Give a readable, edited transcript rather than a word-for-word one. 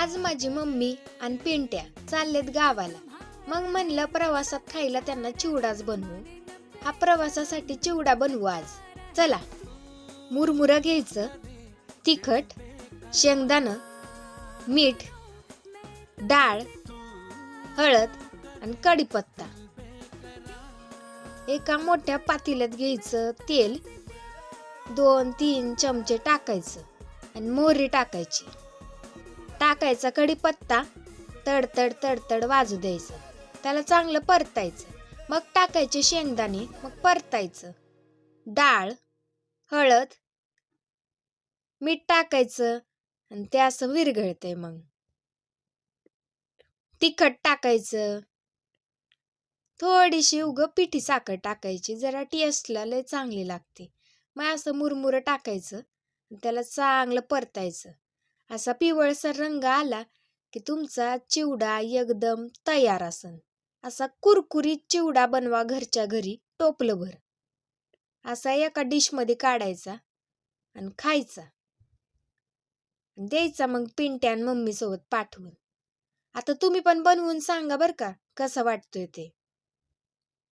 आज माझी मम्मी आणि पिंट्या चाललेत गावाला. मग म्हणलं प्रवासात खायला त्यांना चिवडाच बनवू. हा प्रवासासाठी चिवडा बनवू आज. चला, मुरमुरं घ्यायचं, तिखट, शेंगदाणं, मीठ, डाळ, हळद आणि कढीपत्ता. एका मोठ्या पातेल्यात घ्यायचं तेल, 2-3 चमचे टाकायचं आणि मोहरी टाकायची. टाकायचा कढीपत्ता, तडतड तडतड वाजू द्यायचं. त्याला चांगलं परतायचं. मग टाकायचे शेंगदाणे, मग परतायचं. डाळ, हळद, मीठ टाकायचं आणि ते असं विरघळतंय. मग तिखट टाकायचं, थोडीशी पिठी साखर टाकायची, जरा टेस्टला लय चांगली लागते. मग असं मुरमुरं टाकायचं, त्याला चांगलं परतायचं. असा पिवळसर रंग आला की तुमचा चिवडा एकदम तयार असन. असा कुरकुरीत चिवडा बनवा घरच्या घरी टोपलंभर. असा एका डिशमध्ये काढायचा आणि खायचा, द्यायचा मग पिंट्या आणि मम्मी सोबत पाठवून. आता तुम्ही पण बनवून सांगा बरं का, कसं वाटतोय ते.